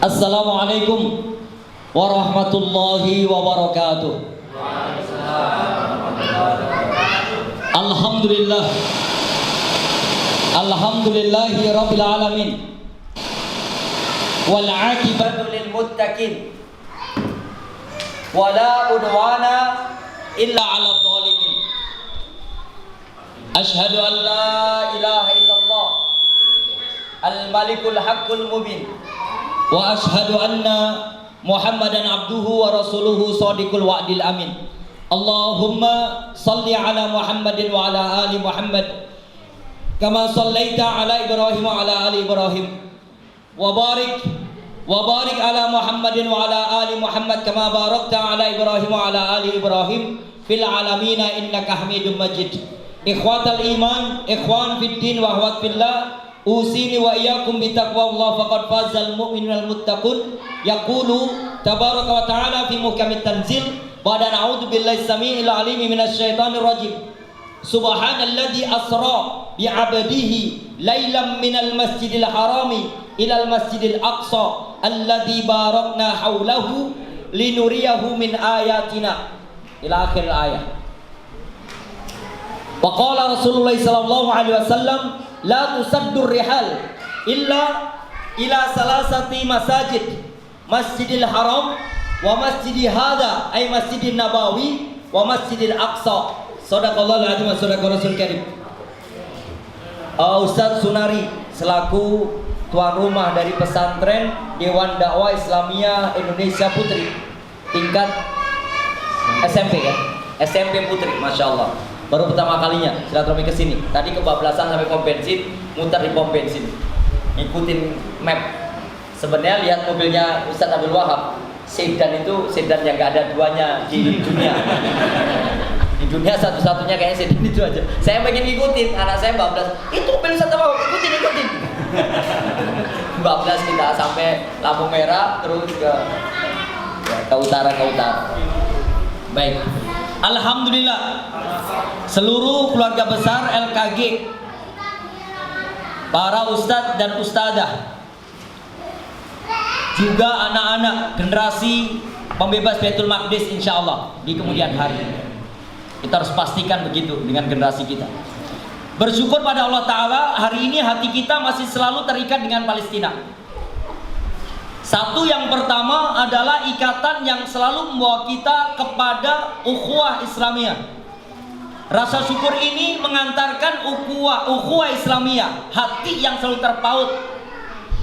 Assalamualaikum warahmatullahi wabarakatuh. Alhamdulillah, alhamdulillahi rabbil alamin, wal aqibatu lil muttaqin, wala udwana illa 'alal zalimin. Asyhadu an la ilaha illallah al-malikul haqqul mubin, wa asyhadu anna Muhammadan abduhu wa rasuluhu shadiqul wa'dil amin. Allahumma salli ala Muhammadin wa ala ali Muhammad kama sallaita ala Ibrahim wa ala ali Ibrahim, wa barik ala Muhammadin wa ala ali Muhammad kama barakta ala Ibrahim wa ala ali Ibrahim fil alamin innaka Hamidum Majid. Ikhwatal iman, ikhwan fid din wa akhwat fillah, usini wa iyyakum bitaqwallah faqad fazal mu'minul muttaqun. Yaqulu tabaraka wa ta'ala fi muhkamit tanzil, ba'da a'udzu billahi samii'il 'aliim minasyaitonir rajim. Subhanalladzi asra bi 'abdihi lailan minal masjidil harami ilal masjidil aqsa alladzi barakna haulahu linuriyahu min ayatina ila akhir ayat. Wa qala Rasulullah sallallahu alaihi wasallam, la tusaddur rihal illa ila salasati masajid, Masjidil Haram wa Masjidi Hada ay Masjidin Nabawi wa Masjidil Aqsa. Shadaqallahul azim wa shadaqa Rasul Karim. Ustaz Sunari selaku tuan rumah dari pesantren Dewan Dakwah Islamiyah Indonesia Putri tingkat SMP ya, SMP Putri, masya Allah. Baru pertama kalinya silaturahmi ke sini. Tadi kebablasan sampai pom bensin, muter di pom bensin, ngikutin map. Sebenarnya lihat mobilnya Ustadz Abdul Wahab, sedan itu sedan yang gak ada duanya di dunia. Di dunia satu-satunya kayaknya sedan itu aja. Saya pengen ngikutin, anak saya bablas, itu mobil Ustadz Abdul Wahab, ikutin. Bablas kita sampai lampu merah terus ke utara. Baik. Alhamdulillah, seluruh keluarga besar LKG, para ustadz dan ustadzah, juga anak-anak generasi pembebas Baitul Maqdis insya Allah di kemudian hari. Kita harus pastikan begitu dengan generasi kita. Bersyukur pada Allah Ta'ala, hari ini hati kita masih selalu terikat dengan Palestina. Satu, yang pertama adalah ikatan yang selalu membawa kita kepada ukhuwah Islamiyah. Rasa syukur ini mengantarkan ukhuwah Islamiyah, hati yang selalu terpaut.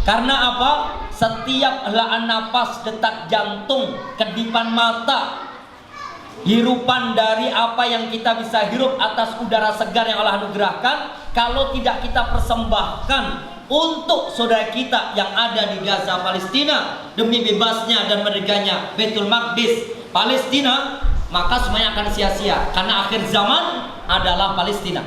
Karena apa? Setiap helaan napas, detak jantung, kedipan mata, hirupan dari apa yang kita bisa hirup atas udara segar yang Allah anugerahkan, kalau tidak kita persembahkan untuk saudara kita yang ada di Gaza, Palestina, demi bebasnya dan merdekanya Baitul Maqdis, Palestina, maka semuanya akan sia-sia. Karena akhir zaman adalah Palestina.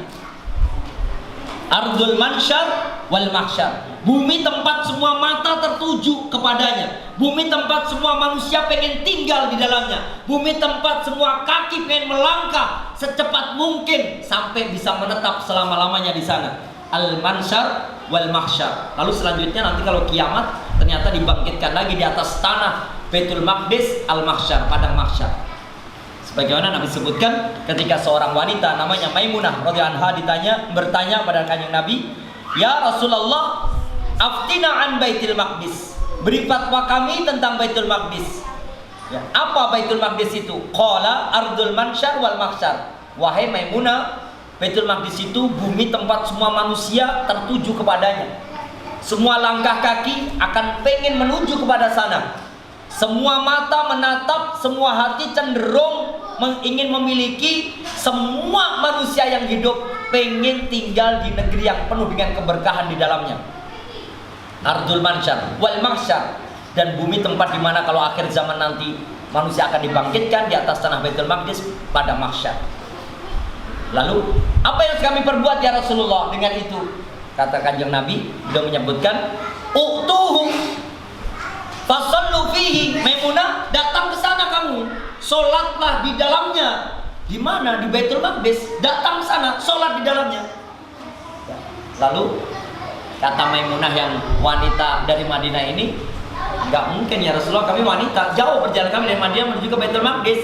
Ardul mansyar wal mahsyar, bumi tempat semua mata tertuju kepadanya, bumi tempat semua manusia pengen tinggal di dalamnya, bumi tempat semua kaki pengen melangkah secepat mungkin sampai bisa menetap selama-lamanya di sana. Al-mansyar wal mahsyar. Lalu selanjutnya nanti kalau kiamat ternyata dibangkitkan lagi di atas tanah Baitul Maqdis, al-mahsyar, padang mahsyar. Sebagaimana Nabi sebutkan ketika seorang wanita namanya Maimunah radhiyallahu anha bertanya pada Kanjeng Nabi, "Ya Rasulullah, aftina an Baitul Maqdis." Beri fatwa kami tentang Baitul Maqdis. Ya, apa Baitul Maqdis itu? Qala ardul mansyar wal mahsyar. Wahai Maimunah, Baitul Maqdis itu bumi tempat semua manusia tertuju kepadanya. Semua langkah kaki akan pengen menuju kepada sana. Semua mata menatap, semua hati cenderung ingin memiliki. Semua manusia yang hidup pengen tinggal di negeri yang penuh dengan keberkahan di dalamnya. Ardul mansyar wal mahsyar, dan bumi tempat dimana kalau akhir zaman nanti manusia akan dibangkitkan di atas tanah Baitul Maqdis pada mahsyar. Lalu apa yang kami perbuat ya Rasulullah dengan itu? Kata Kanjeng Nabi, beliau menyebutkan, "Utuhu fasallu fihi." Maimunah, datang ke sana kamu, sholatlah di dalamnya. Di mana? Di Baitul Maqdis. Datang ke sana, sholat di dalamnya. Lalu kata Maimunah yang wanita dari Madinah ini, Nggak mungkin ya Rasulullah, kami wanita, jauh perjalanan kami dari Madinah menuju ke Baitul Maqdis.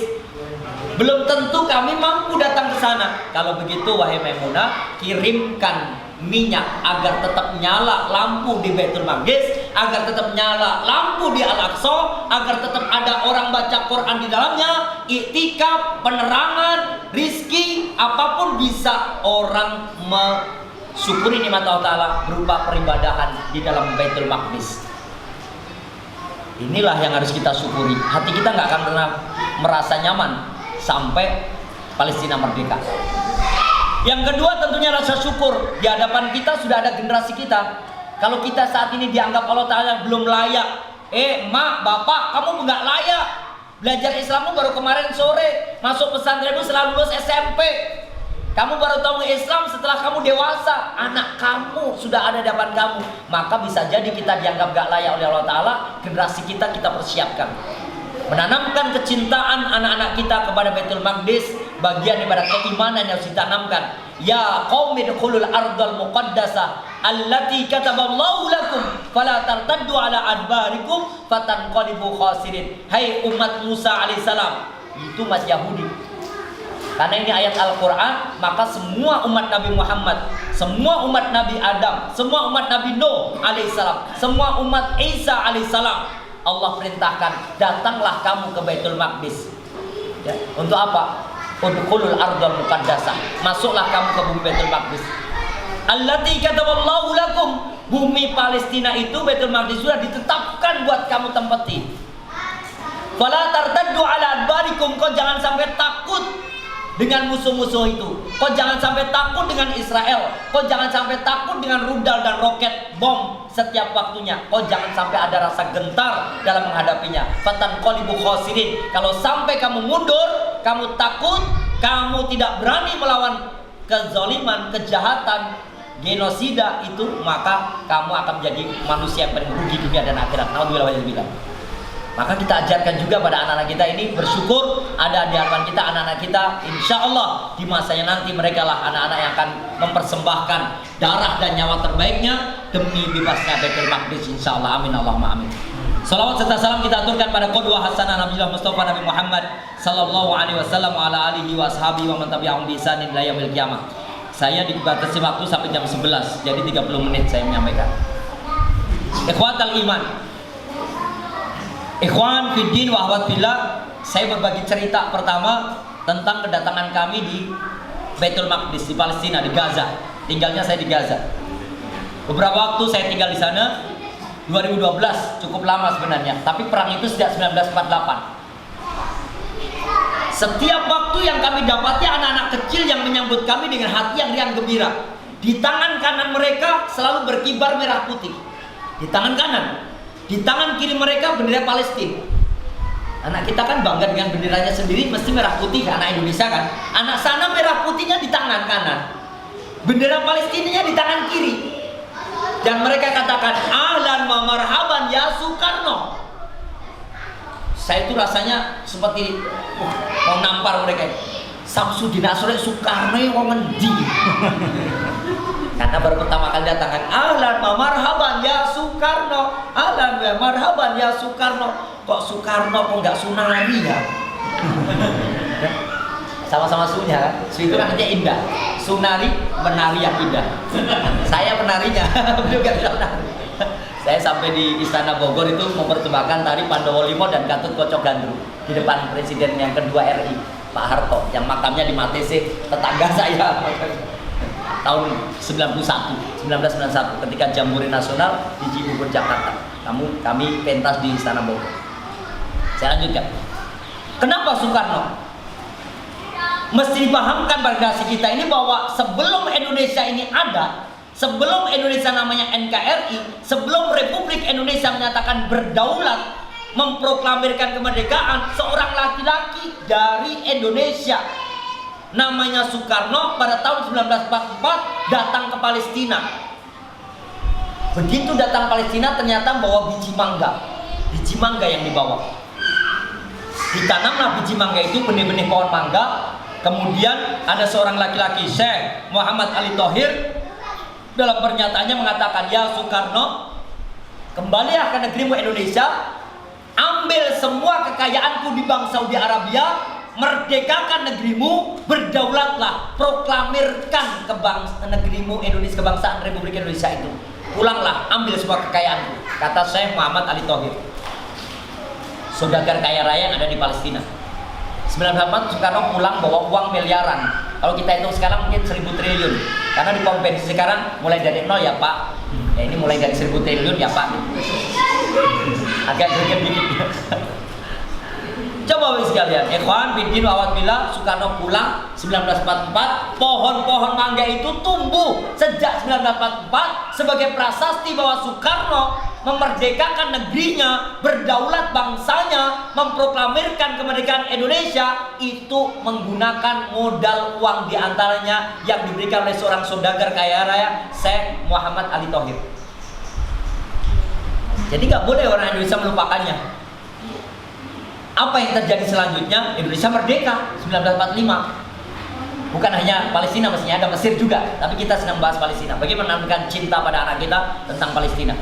Belum tentu kami mampu datang ke sana. Kalau begitu wahai Maimunah, kirimkan minyak agar tetap nyala lampu di Baitul Maqdis, agar tetap nyala lampu di Al-Aqsa, agar tetap ada orang baca Quran di dalamnya, iktikaf, penerangan, rizki, apapun bisa orang mensyukuri nikmat Allah Ta'ala berupa peribadahan di dalam Baitul Maqdis. Inilah yang harus kita syukuri. Hati kita nggak akan pernah merasa nyaman sampai Palestina merdeka. Yang kedua tentunya rasa syukur. Di hadapan kita sudah ada generasi kita. Kalau kita saat ini dianggap Allah Ta'ala belum layak, mak, bapak, kamu nggak layak. Belajar Islammu baru kemarin sore, masuk pesantrenmu setelah lulus SMP. Kamu baru tahu Islam setelah kamu dewasa. Anak kamu sudah ada di hadapan kamu. Maka bisa jadi kita dianggap gak layak oleh Allah Ta'ala. Generasi kita persiapkan. Menanamkan kecintaan anak-anak kita kepada Baitul Maqdis, bagian daripada keimanan yang harus ditanamkan. Ya qaumi dukhulul ardal muqaddasah allati kataballahu lakum fala tartaddu ala adbarikum fatanqalibu khasirin. Hai umat Musa alaihissalam. Itu Mas Yahudi. Karena ini ayat Al-Quran, maka semua umat Nabi Muhammad, semua umat Nabi Adam, semua umat Nabi Nuh alaihissalam, semua umat Isa alaihissalam, Allah perintahkan, datanglah kamu ke Baitul Maqdis. Ya, untuk apa? Udkhulul ardal muqaddasah. Masuklah kamu ke bumi Baitul Maqdis. Allati kataballahu lakum. Bumi Palestina itu Baitul Maqdis sudah ditetapkan buat kamu tempati. Fala tartaddu ala adbarikum. Kau jangan sampai takut dengan musuh-musuh itu. Kau jangan sampai takut dengan Israel. Kau jangan sampai takut dengan rudal dan roket bom setiap waktunya. Kau jangan sampai ada rasa gentar dalam menghadapinya. Fatanqalibu khasirin. Kalau sampai kamu mundur, kamu takut, kamu tidak berani melawan kezaliman, kejahatan, genosida itu, maka kamu akan menjadi manusia yang paling rugi dunia dan akhirat. Naudzubillah wal billah. Maka kita ajarkan juga pada anak-anak kita ini bersyukur ada di hadapan kita anak-anak kita. Insya Allah di masanya nanti mereka lah anak-anak yang akan mempersembahkan darah dan nyawa terbaiknya demi bebasnya Baitul Maqdis. Insya Allah, amin Allahumma amin. Salawat serta salam kita aturkan pada qudwah hasanah Nabi Mustafa Nabi Muhammad sallallahu alaihi wasallam wa ala alihi wa ashabihi wa man tabi'ahum bi ihsanin ila yaumil qiyamah. Saya dibatasi waktu sampai jam 11, jadi 30 menit saya menyampaikan. Ikhwatal iman, Ikhwan fiddin wa akhwat fillah, saya berbagi cerita pertama tentang kedatangan kami di Baitul Maqdis di Palestina, di Gaza. Tinggalnya saya di Gaza. Beberapa waktu saya tinggal di sana, 2012, cukup lama sebenarnya. Tapi perang itu sejak 1948. Setiap waktu yang kami dapati anak-anak kecil yang menyambut kami dengan hati yang riang gembira. Di tangan kanan mereka selalu berkibar merah putih. Di tangan kanan. Di tangan kiri mereka bendera Palestina. Anak kita kan bangga dengan benderanya sendiri, mesti merah putih, anak Indonesia kan. Anak sana merah putihnya di tangan kanan, bendera Palestinanya di tangan kiri. Dan mereka katakan, ahlan wa marhaban ya Soekarno. Saya itu rasanya seperti mau nampar mereka. Samsudin Asore Soekarno wong ngendi? Karena baru pertama kali datang kan, ahlan wa marhaban ya Soekarno, ahlan wa marhaban ya Soekarno. Kok Soekarno kok nggak Sunari ya? Sama-sama sunya kan? Su itu kan artinya indah. Sunari menari yang indah. Saya penarinya, beliau nggak bisa menari. Saya sampai di Istana Bogor itu mempersembahkan tari Pandowo Limo dan Gatut Kocok Gandrung di depan Presiden yang kedua RI, Pak Harto, yang makamnya di Matese, tetangga saya. Tahun 1991 ketika Jambore Nasional di Cibubur Jakarta. Kami pentas di Istana Bogor. Saya lanjutkan. Kenapa Soekarno? Mesti dipahamkan pada generasi kita ini bahwa sebelum Indonesia ini ada, sebelum Indonesia namanya NKRI, sebelum Republik Indonesia menyatakan berdaulat, memproklamirkan kemerdekaan, seorang laki-laki dari Indonesia namanya Soekarno pada tahun 1944 datang ke Palestina. Begitu datang Palestina ternyata bawa biji mangga yang dibawa. Ditanamlah biji mangga itu, benih-benih pohon mangga. Kemudian ada seorang laki-laki, Syekh Muhammad Ali Thohir, dalam pernyataannya mengatakan, ya Soekarno, Kembalilah ke negerimu Indonesia, ambil semua kekayaanku di Bank Saudi Arabia, merdekakan negerimu, berdaulatlah, proklamirkan negerimu Indonesia, kebangsaan Republik Indonesia itu. Pulanglah, ambil semua kekayaanku, kata Syekh Muhammad Ali Thohir, saudagar kaya raya yang ada di Palestina. 1994 Soekarno pulang bawa uang miliaran. Kalau kita hitung sekarang mungkin 1000 triliun. Karena di konvensi sekarang mulai dari nol ya Pak. Ya ini mulai dari 1000 triliun ya Pak. Agak greget dikit. Coba wis sekalian, ikhwan fiddin wa awad Soekarno pulang 1944, pohon-pohon mangga itu tumbuh sejak 1944 sebagai prasasti bahwa Soekarno memerdekakan negerinya, berdaulat bangsanya, memproklamirkan kemerdekaan Indonesia itu menggunakan modal uang diantaranya yang diberikan oleh seorang saudagar kaya raya, Syekh Muhammad Ali Thohir. Jadi nggak boleh orang Indonesia melupakannya. Apa yang terjadi selanjutnya? Indonesia merdeka 1945. Bukan hanya Palestina, mestinya ada Mesir juga. Tapi kita sedang bahas Palestina. Bagaimana menanamkan cinta pada anak kita tentang Palestina.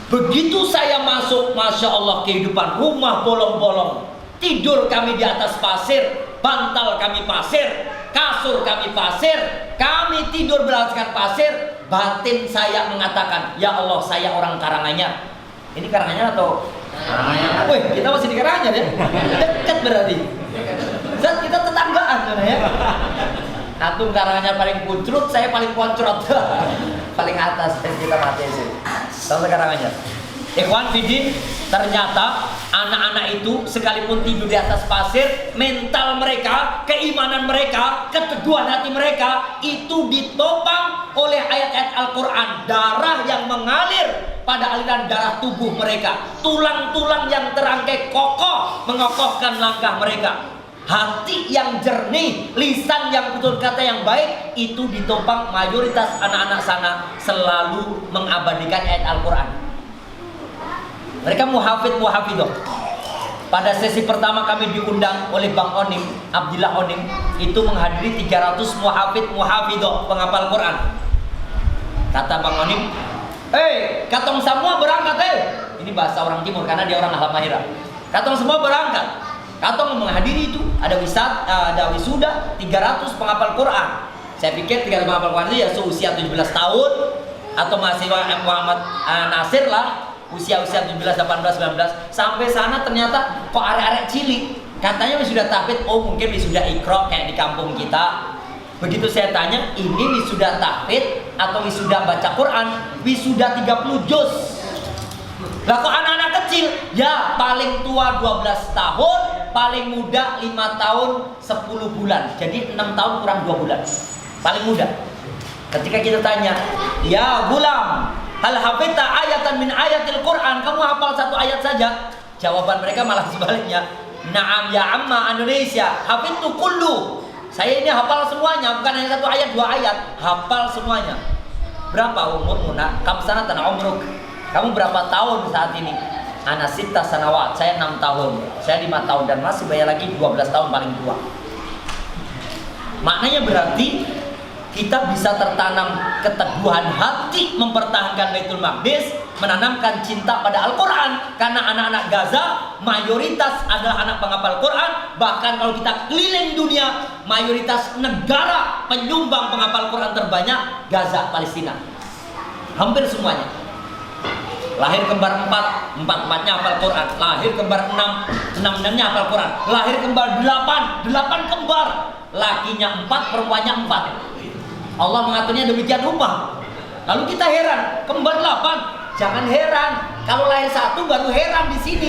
Begitu saya masuk, Masya Allah, kehidupan rumah bolong-bolong. Tidur kami di atas pasir, bantal kami pasir, kasur kami pasir, kami tidur beralaskan pasir. Batin saya mengatakan, ya Allah, saya orang Karanganyar. Ini Karanganyar atau? Wih, kita masih di Karanganyar ya? Dekat berarti. Dan kita tetanggaan ya. Antum Karanganyar paling puncrut, saya paling poncrot. Paling atas, kita mati sih. Sama Karanganyar. Ikhwan fiddin, ternyata anak-anak itu sekalipun tidur di atas pasir, mental mereka, keimanan mereka, keteguhan hati mereka itu ditopang oleh ayat-ayat Al-Quran. Darah yang mengalir pada aliran darah tubuh mereka, tulang-tulang yang terangkai kokoh mengokohkan langkah mereka, hati yang jernih, lisan yang betul kata yang baik, itu ditopang mayoritas anak-anak sana selalu mengabadikan ayat Al-Quran. Mereka muhafidh-muhafidhoh. Pada sesi pertama kami diundang oleh Bang Onim, Abdillah Onim, itu menghadiri 300 muhafidh-muhafidhoh penghafal Quran. Kata Bang Onim, katong semua berangkat Ini bahasa orang timur karena dia orang Halmahera. Katong semua berangkat. Katong menghadiri itu, ada wisuda 300 penghafal Quran. Saya pikir 300 penghafal Quran itu ya seusia 17 tahun atau mahasiswa Muhammad Nasir lah, usia-usia 17, 18, 19. Sampai sana ternyata kok arek-arek cilik. Katanya wisuda tahfidz, mungkin wisuda Iqra kayak di kampung kita. Begitu saya tanya, ini wisuda tahfidz atau wisuda baca Quran? Wisuda 30 juz. Lah kok anak-anak kecil? Ya, paling tua 12 tahun, paling muda 5 tahun 10 bulan. Jadi 6 tahun kurang 2 bulan. Paling muda. Ketika kita tanya, ya gulam, hal hafidta ayatan min ayatil Quran, kamu hafal satu ayat saja? Jawaban mereka malah sebaliknya. Naam ya amma Indonesia, hafidtu kullu. Saya ini hafal semuanya, bukan hanya satu ayat, 2 ayat, hafal semuanya. Berapa umurmu nak? Kam sanatan umruk. Kamu berapa tahun saat ini? Ana sitta sanawat, saya 6 tahun. Saya 5 tahun dan masih banyak lagi 12 tahun paling tua. Maknanya berarti kita bisa tertanam keteguhan hati mempertahankan Baitul Maqdis, menanamkan cinta pada Al-Quran. Karena anak-anak Gaza mayoritas adalah anak penghafal Quran. Bahkan kalau kita keliling dunia, mayoritas negara penyumbang penghafal Quran terbanyak Gaza, Palestina. Hampir semuanya. Lahir kembar 4, 4-4-nya hafal Quran. Lahir kembar 6, 6-6-nya hafal Quran. Lahir kembar 8, 8 kembar. Lakinya 4, perempuannya 4. Allah mengaturnya demikian rupa. Lalu kita heran, kembar 8, jangan heran. Kalau lahir 1 baru heran di sini.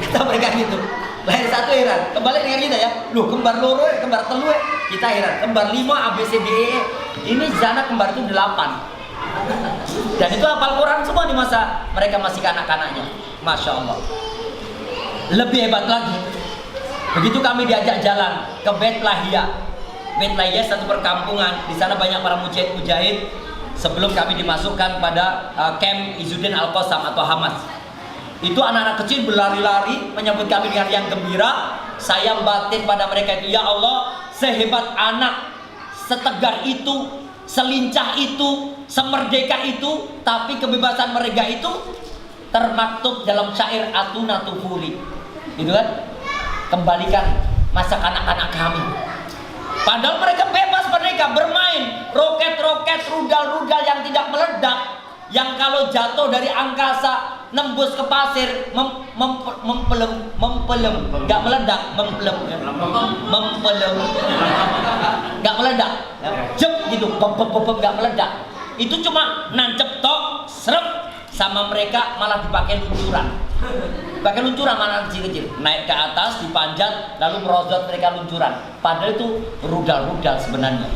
Kata mereka gitu. Lahir 1 heran. Kembali dengan kita ya. Loh, kembar loro, kembar telu, kita heran. Kembar 5 ABCDE. Ini zana kembar itu 8. Dan itu hafal Quran semua di masa mereka masih kanak-kanaknya. Masya Allah. Lebih hebat lagi, begitu kami diajak jalan ke Beit Lahia. Beit Lahia satu perkampungan. Di sana banyak para mujahid sebelum kami dimasukkan pada camp Izzuddin Al-Qassam atau Hamas. Itu anak-anak kecil berlari-lari menyambut kami dengan yang gembira. Saya batin pada mereka itu, ya Allah, sehebat anak, setegar itu, selincah itu, semerdeka itu, tapi kebebasan mereka itu termaktub dalam syair Atuna Tufuri, gitu kan? Kembalikan masa kanak-kanak kami. Padahal mereka bebas merdeka bermain roket-roket, rudal-rudal yang tidak meledak, yang kalau jatuh dari angkasa nembus ke pasir mempelem, nggak meledak, mempelem, nggak meledak, jep gitu, nggak meledak. Itu cuma nancep tok, serem. Sama mereka malah dipakai luncuran. Pakai luncuran mana kecil-kecil, naik ke atas, dipanjat, lalu merosot mereka luncuran. Padahal itu rudal-rudal sebenarnya.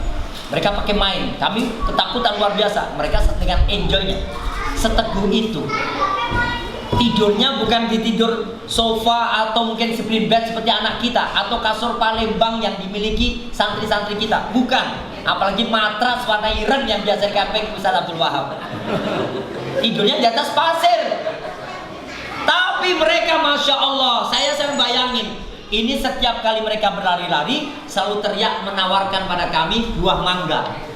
Mereka pakai main. Kami ketakutan luar biasa. Mereka dengan enjoynya, seteguh itu. Tidurnya bukan di tidur sofa atau mungkin split bed seperti anak kita, atau kasur Palembang yang dimiliki santri-santri kita. Bukan. Apalagi matras warna ireng yang biasa dikapek Ustaz Abdul Wahab. Tidurnya di atas pasir. Tapi mereka Masya Allah, saya bayangin, ini setiap kali mereka berlari-lari selalu teriak menawarkan pada kami buah mangga.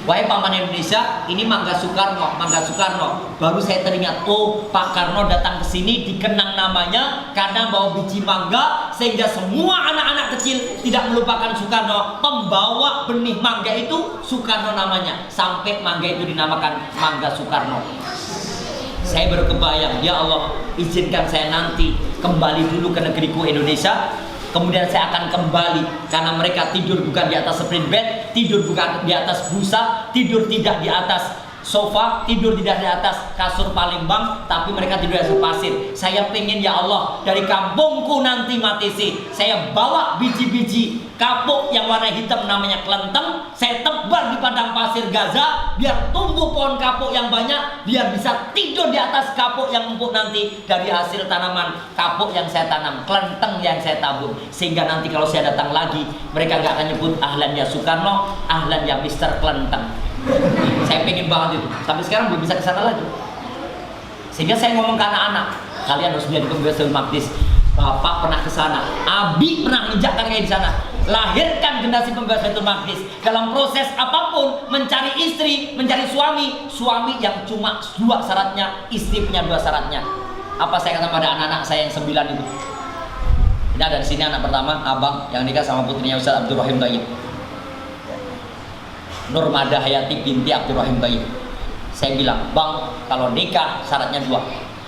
Wahai paman Indonesia, ini mangga Soekarno, mangga Soekarno. Baru saya teringat, oh Pak Karno datang ke sini dikenang namanya karena bawa biji mangga, sehingga semua anak-anak kecil tidak melupakan Soekarno. Pembawa benih mangga itu Soekarno namanya, sampai mangga itu dinamakan mangga Soekarno. Saya baru kebayang, ya Allah, izinkan saya nanti kembali dulu ke negeriku Indonesia. Kemudian saya akan kembali, karena mereka tidur bukan di atas spring bed, tidur bukan di atas busa, tidur tidak di atas sofa, tidur tidak di atas kasur Palembang, tapi mereka tidur di atas pasir. Saya pengen ya Allah, dari kampungku nanti Matesi, saya bawa biji-biji kapuk yang warna hitam namanya kelenteng, saya tebar di padang pasir Gaza, biar tumbuh pohon kapuk yang banyak, biar bisa tidur di atas kapuk yang empuk nanti dari hasil tanaman kapuk yang saya tanam, kelenteng yang saya tabur. Sehingga nanti kalau saya datang lagi, mereka nggak akan nyebut ahlan ya Soekarno, ahlan ya Mister Kelenteng. Saya pengen banget itu. Sampai sekarang belum bisa ke sana lagi. Sehingga saya ngomong ke anak-anak, kalian harus menjadi pembebas Baitul Maqdis. Bapak pernah ke sana, Abi pernah menginjakkan kaki di sana. Lahirkan generasi pembebas Baitul Maqdis. Dalam proses apapun, mencari istri, mencari suami, suami yang cuma 2 syaratnya, istri punya 2 syaratnya. Apa saya kata pada anak-anak saya yang 9 itu? Ini ada di sini anak pertama, abang yang nikah sama putrinya Ustaz Abdul Rahim Thayyib, Nurmada Hayati binti Abdul Rahim Thayyib. Saya bilang, bang, kalau nikah syaratnya 2.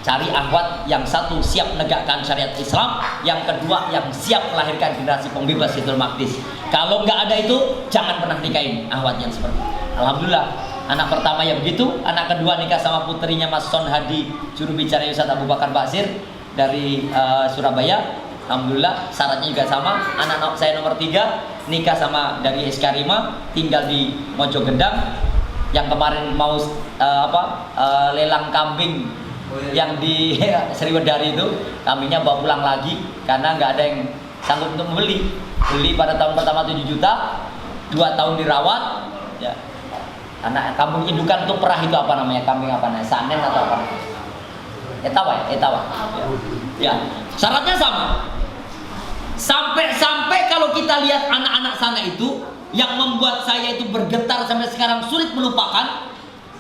Cari akhwat yang satu siap menegakkan syariat Islam, yang kedua yang siap melahirkan generasi pembebas Baitul Maqdis. Kalau nggak ada itu, jangan pernah nikahin akhwat yang seperti itu. Alhamdulillah, anak pertama yang begitu, anak kedua nikah sama putrinya Mas Son Hadi, juru bicara Ustaz Abu Bakar Basir dari Surabaya. Alhamdulillah, syaratnya juga sama. Anak saya nomor 3 nikah sama dari Eskarima, tinggal di Mojogendang. Yang kemarin mau lelang kambing yang di Sriwedari itu, kambingnya bawa pulang lagi karena nggak ada yang sanggup untuk membeli. Beli pada tahun pertama 7 juta, 2 tahun dirawat. Ya. Anak kambing indukan untuk perah itu apa namanya? Kambing apa namanya? Sanen atau apa? Etawa. Ya. Syaratnya sama. Sampai kalau kita lihat anak-anak sana itu, yang membuat saya itu bergetar sampai sekarang sulit melupakan,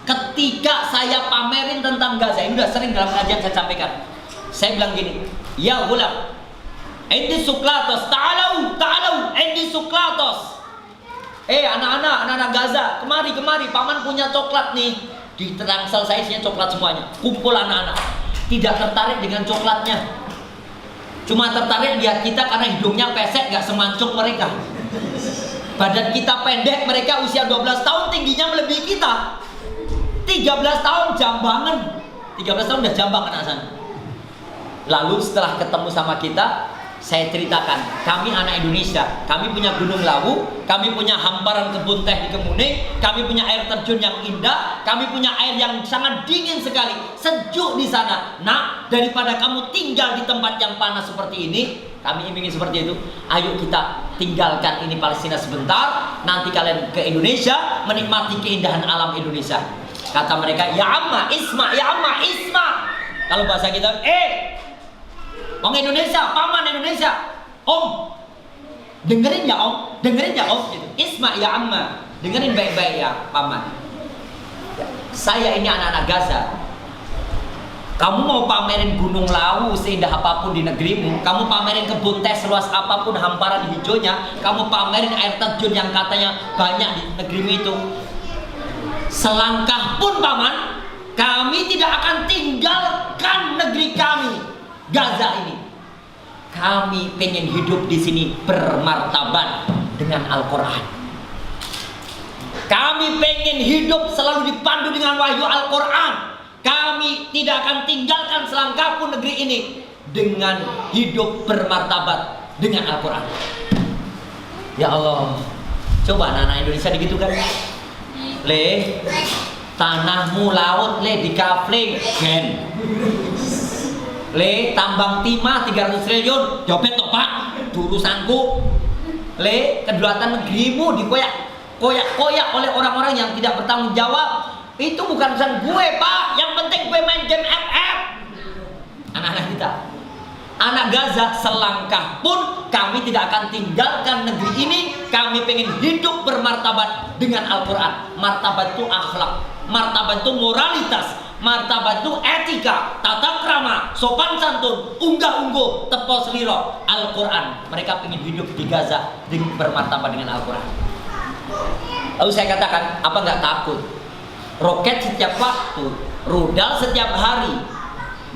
ketika saya pamerin tentang Gaza. Ini udah sering dalam kajian saya sampaikan. Saya bilang gini, ya gulam, indi suklatos, ta'alau, indi suklatos. Anak-anak Gaza, kemari, paman punya coklat nih. Di terangsel saya isinya coklat semuanya. Kumpul anak-anak, tidak tertarik dengan coklatnya, cuma tertarik lihat kita karena hidungnya pesek, gak semancung mereka. Badan kita pendek, mereka usia 12 tahun tingginya melebihi kita. 13 tahun jambangan, 13 tahun udah jambang anak sana. Lalu setelah ketemu sama kita, saya ceritakan, kami anak Indonesia, kami punya Gunung Lawu, kami punya hamparan kebun teh di Kemuning, kami punya air terjun yang indah, kami punya air yang sangat dingin sekali, sejuk di sana. Nah, daripada kamu tinggal di tempat yang panas seperti ini, kami ingin seperti itu, ayo kita tinggalkan ini Palestina sebentar, nanti kalian ke Indonesia, menikmati keindahan alam Indonesia. Kata mereka, ya amma isma. Kalau bahasa kita, Om Indonesia, paman Indonesia, Om, dengerin ya Om, gitu. Isma ya amma. dengerin baik-baik ya paman. Saya ini anak-anak Gaza. Kamu mau pamerin gunung Lawu seindah apapun di negerimu, kamu pamerin kebun teh seluas apapun hamparan hijaunya, kamu pamerin air terjun yang katanya banyak di negerimu itu, selangkah pun paman, kami tidak akan tinggalkan negeri kami, Gaza ini. Kami pengen hidup di sini bermartabat dengan Al-Quran. Kami pengen hidup selalu dipandu dengan wahyu Al-Quran. Kami tidak akan tinggalkan selangkah pun negeri ini dengan hidup bermartabat dengan Al-Quran. Ya Allah, coba anak-anak Indonesia digitukan. Le, tanahmu laut le di kafling gen. Le, tambang timah 300 triliun jopet toh pak, urusanku. Le, kedaulatan negerimu dikoyak-koyak oleh orang-orang yang tidak bertanggung jawab. Itu bukan urusan gue pak, yang penting gue main game FF. Anak-anak kita, anak Gaza, selangkah pun kami tidak akan tinggalkan negeri ini. Kami pengen hidup bermartabat dengan Al-Quran. Martabat itu akhlak, martabat itu moralitas, martabat itu etika, tata krama, sopan santun, unggah-ungguh, tepo seliro, Al-Quran. Mereka pengen hidup di Gaza bermartabat dengan Al-Quran. Lalu saya katakan, apa nggak takut? Roket setiap waktu, rudal setiap hari,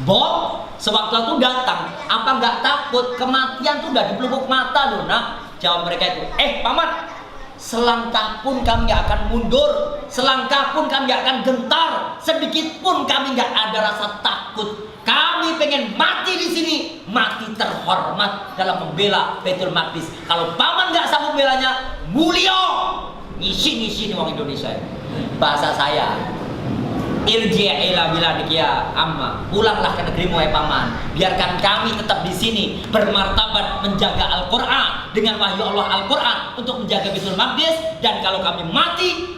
bom sewaktu-waktu datang. Apa nggak takut? Kematian tuh udah di pelupuk mata loh nak. Jawab mereka itu, paman, selangkah pun kami nggak akan mundur, selangkah pun kami nggak akan gentar, sedikit pun kami nggak ada rasa takut. Kami pengen mati di sini, mati terhormat dalam membela Baitul Maqdis. Kalau paman nggak sanggup belanya, mulio ngisi nih orang Indonesia. Bahasa saya, irji' ila biladikia amma, pulanglah ke negerimu ya paman. Biarkan kami tetap di sini bermartabat menjaga Al-Quran dengan wahyu Allah Al-Quran untuk menjaga Baitul Maqdis. Dan kalau kami mati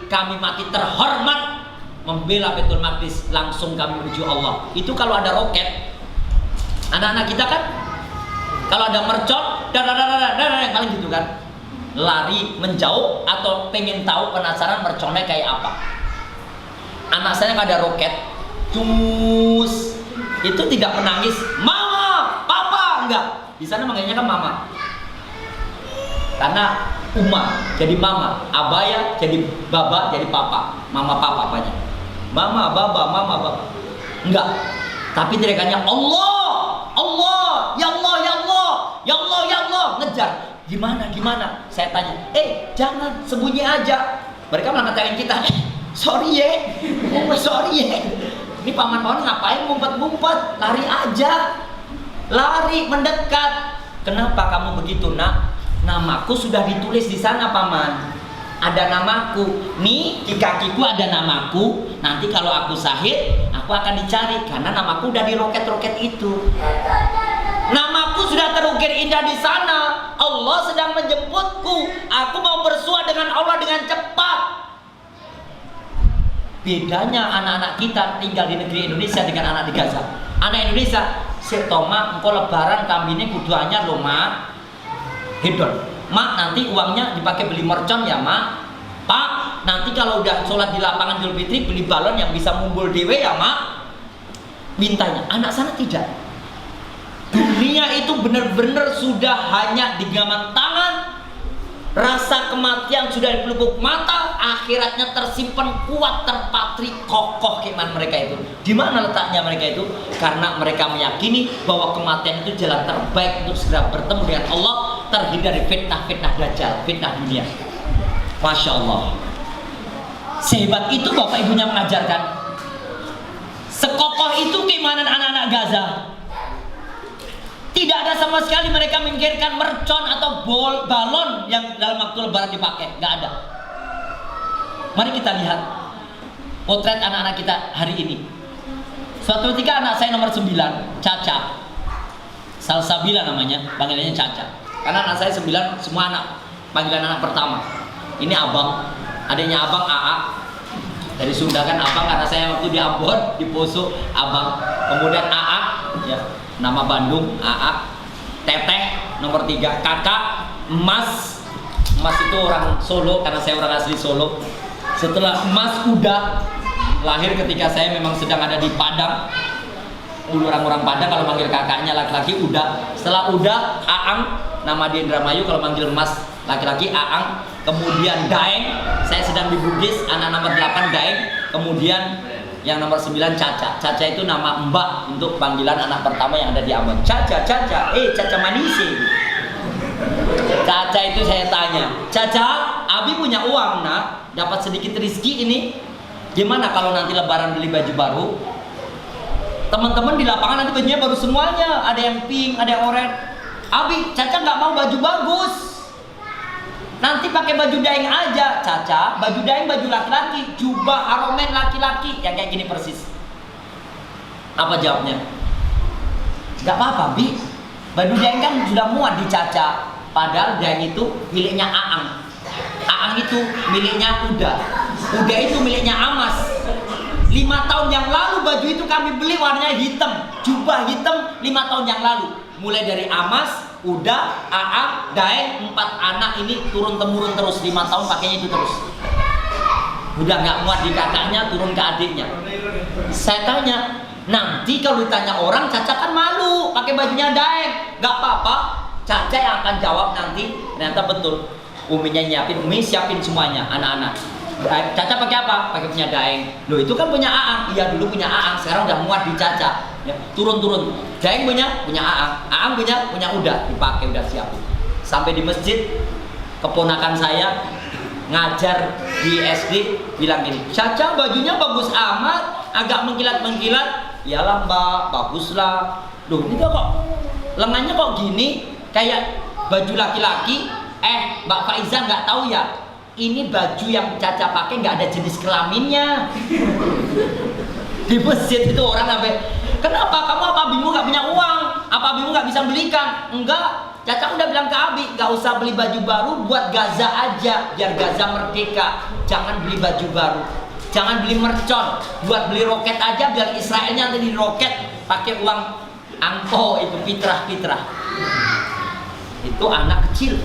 terhormat membela Baitul Maqdis, langsung kami menuju Allah. Itu kalau ada roket. Anak-anak kita kan kalau ada mercon, paling gitu kan, lari menjauh atau pengen tahu, penasaran merconnya kayak apa. Anak saya kalau ada roket, cus, itu tidak menangis, mama, papa, enggak. Di sana manggilnya kan mama. Karena Uma jadi mama, Abaya jadi baba, jadi papa, mama papa apanya. Mama, baba, mama, baba. Enggak. Tapi teriakannya Allah, Allah, ya Allah, ya Allah, ya Allah, ya Allah, ngejar. Gimana? Saya tanya, jangan, sembunyi aja. Mereka malah ngatain kita, sorry ya. Ini paman-paman ngapain ngumpet-ngumpet? Lari aja, lari mendekat. Kenapa kamu begitu nak? Namaku sudah ditulis di sana paman. Ada namaku, nih di kakiku ada namaku. Nanti kalau aku syahid, aku akan dicari karena namaku udah di roket-roket itu. Namaku sudah terukir indah di sana. Allah sedang menjemputku. Aku mau bersua dengan Allah dengan cepat. Bedanya anak-anak kita tinggal di negeri Indonesia dengan anak di Gaza. Anak Indonesia, setoma engkau lebaran kambingnya kudu anyar loh mak. Hedon. Mak, nanti uangnya dipakai beli mercon ya mak. Pak, nanti kalau udah sholat di lapangan Idul Fitri beli balon yang bisa mumbul dewe ya mak. Mintanya. Anak sana tidak. Dunia itu benar-benar sudah hanya di genggaman tangan. Rasa kematian sudah di pelupuk mata. Akhiratnya tersimpan kuat, terpatri, kokoh keimanan mereka itu. Di mana letaknya mereka itu? Karena mereka meyakini bahwa kematian itu jalan terbaik untuk segera bertemu dengan Allah, terhindar dari fitnah-fitnah dajjal, fitnah dunia. Masya Allah. Sehebat itu bapak ibunya mengajarkan. Sekokoh itu keimanan anak-anak Gaza. Tidak ada sama sekali mereka memikirkan mercon atau balon yang dalam waktu lebaran dipakai. Nggak ada. Mari kita lihat potret anak-anak kita hari ini. Suatu ketika anak saya nomor 9, Caca, Salsabila namanya, panggilannya Caca. Karena anak saya 9, semua anak, panggilan anak pertama. Ini abang, adiknya abang AA. Dari Sunda kan abang, karena saya waktu di Ambon, di Poso, abang. Kemudian AA, ya, nama Bandung, AA. Teteh nomor 3, kakak, Mas Mas itu orang Solo, karena saya orang asli Solo. Setelah Mas Uda lahir ketika saya memang sedang ada di Padang. Orang-orang Padang kalau manggil kakaknya laki-laki Uda. Setelah Uda, Aang, nama dia Indramayu. Kalau manggil Mas laki-laki Aang. Kemudian Daeng, saya sedang di Bugis, anak nomor 8 Daeng. Kemudian yang nomor 9 Caca. Caca itu nama Mbak untuk panggilan anak pertama yang ada di Ambon. Caca, Caca, Caca manis. Caca itu saya tanya, Caca, Abi punya uang nak, dapat sedikit rezeki ini. Gimana kalau nanti lebaran beli baju baru? Teman-teman di lapangan nanti bajunya baru semuanya. Ada yang pink, ada yang oranye. Abi, Caca nggak mau baju bagus. Nanti pakai baju daeng aja. Caca, baju daeng baju laki-laki, jubah haromen laki-laki, yang kayak gini persis. Apa jawabnya? Gak apa-apa, Bi. Baju daeng kan sudah muat di Caca. Padahal daeng itu miliknya Aang. Aang itu miliknya Uda. Uda itu miliknya Amas. 5 tahun yang lalu baju itu kami beli warnanya hitam, jubah hitam 5 tahun yang lalu. Mulai dari Amas, Uda, Aang, Daeng, 4 anak ini turun temurun terus 5 tahun pakainya itu terus. Udah nggak muat di kakaknya, turun ke adiknya. Saya tanya, nanti kalau ditanya orang, Caca kan malu pakai bajunya Daeng. Nggak apa-apa, Caca yang akan jawab nanti. Ternyata betul, Uminya nyiapin, Umi siapin semuanya anak-anak. Caca pakai apa? Pakai punya Daeng. Loh itu kan punya Aang. Iya dulu punya Aang, sekarang udah muat di Caca. Ya, turun-turun. Daeng punya Aang. Aang punya Uda, dipakai udah siapin. Sampai di masjid, keponakan saya ngajar di SD bilang gini, Caca bajunya bagus amat, agak mengkilat-mengkilat. Iyalah Mbak, baguslah. Loh ini kok lengannya kok gini, kayak baju laki-laki. Mbak Faiza nggak tahu ya? Ini baju yang Caca pakai nggak ada jenis kelaminnya. Di masjid itu orang sampai, kenapa kamu apa abimu nggak punya uang? Apa abimu nggak bisa belikan? Enggak, Caca udah bilang ke Abi, nggak usah beli baju baru, buat Gaza aja, biar Gaza merdeka. Jangan beli baju baru, jangan beli mercon, buat beli roket aja, biar Israelnya nanti di roket pakai uang angpo itu fitrah. Itu anak kecil.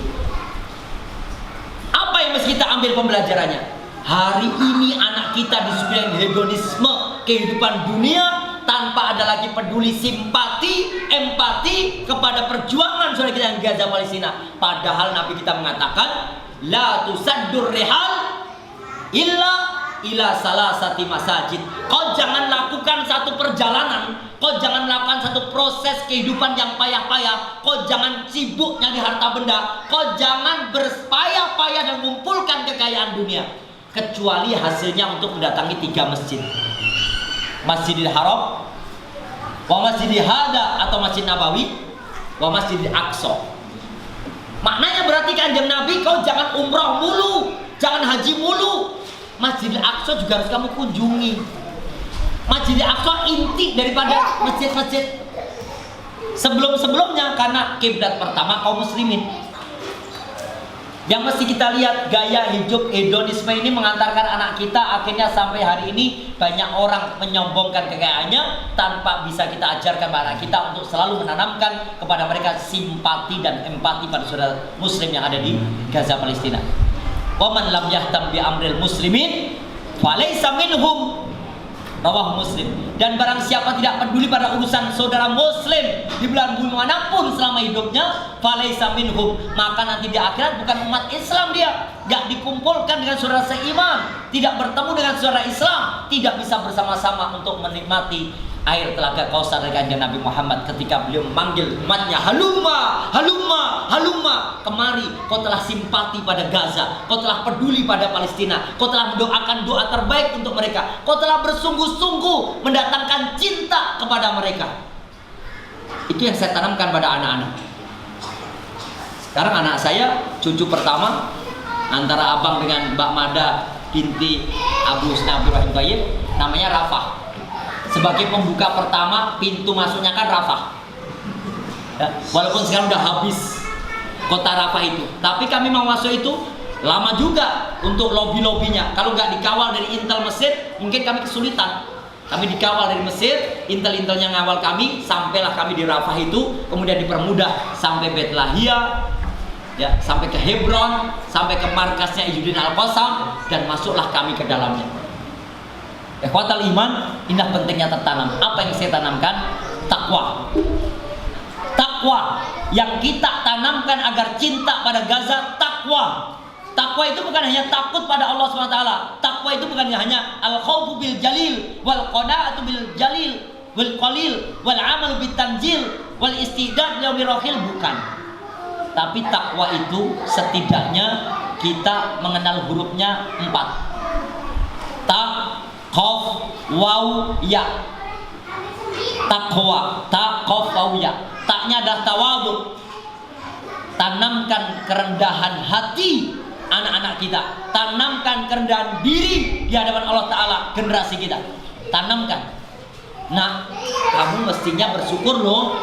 Apa yang mesti kita ambil pembelajarannya? Hari ini anak kita disuguhi hedonisme kehidupan dunia tanpa ada lagi peduli simpati, empati kepada perjuangan saudara kita yang Gaza Palestina. Padahal Nabi kita mengatakan, la tusaddur rihal illa ila salasati masajid. Kau jangan lakukan satu perjalanan, kau jangan lakukan satu proses kehidupan yang payah-payah, kau jangan sibuk nyari harta benda, kau jangan berpayah-payah dan mengumpulkan kekayaan dunia, kecuali hasilnya untuk mendatangi 3 masjid. Masjidil Haram, wa Masjidil Hada atau Masjid Nabawi, wa Masjidil Aqsa. Maknanya berarti kanjeng Nabi, kau jangan umrah mulu, jangan haji mulu. Masjidil Aqsa juga harus kamu kunjungi. Masjidil Aqsa inti daripada masjid-masjid sebelum-sebelumnya, karena kiblat pertama kaum muslimin. Yang mesti kita lihat, gaya hidup hedonisme ini mengantarkan anak kita akhirnya sampai hari ini banyak orang menyombongkan kekayaannya tanpa bisa kita ajarkan pada anak kita untuk selalu menanamkan kepada mereka simpati dan empati pada saudara muslim yang ada di Gaza Palestina. Wa man lam yahtam bi amril muslimin falaysa minhum, rawahu Muslim. Dan barang siapa tidak peduli pada urusan saudara muslim di belahan bumi manapun selama hidupnya, falaysa minhum, maka nanti di akhirat bukan umat Islam dia, tidak dikumpulkan dengan saudara seiman, tidak bertemu dengan saudara Islam, tidak bisa bersama-sama untuk menikmati air telaga Kausar dari kanjeng Nabi Muhammad ketika beliau memanggil umatnya, halumma, halumma, halumma, kemari, kau telah simpati pada Gaza, kau telah peduli pada Palestina, kau telah mendoakan doa terbaik untuk mereka, kau telah bersungguh-sungguh mendatangkan cinta kepada mereka. Itu yang saya tanamkan pada anak-anak. Sekarang anak saya, cucu pertama antara abang dengan Mbak Mada binti Abu Husna Abdurrahim Thayyib, namanya Rafah. Sebagai pembuka pertama, pintu masuknya kan Rafah ya, walaupun sekarang udah habis kota Rafah itu, tapi kami mau masuk itu lama juga untuk lobby-lobbynya. Kalau nggak dikawal dari Intel Mesir, mungkin kami kesulitan. Kami dikawal dari Mesir, Intel-Intelnya ngawal kami, sampailah kami di Rafah itu, kemudian dipermudah sampai Betlahia, ya, sampai ke Hebron, sampai ke markasnya Izuddin Al-Qassam, dan masuklah kami ke dalamnya. Ikhwatal iman, inilah pentingnya tertanam. Apa yang saya tanamkan? Takwa. Takwa yang kita tanamkan agar cinta pada Gaza, takwa. Takwa itu bukan hanya takut pada Allah SWT. Takwa itu bukan hanya al-khawfu bil jalil wal qana'atu bil jalil wal qalil wal amal bit tanzil wal istidad yaumir rahil, bukan. Tapi takwa itu setidaknya kita mengenal hurufnya 4. Ta, qaf, waw, ya. Takwa, ta, qaf, waw, ya. Taknya adalah tawadhu. Tanamkan kerendahan hati anak-anak kita. Tanamkan kerendahan diri di hadapan Allah Ta'ala generasi kita. Tanamkan. Nah, kamu mestinya bersyukur loh.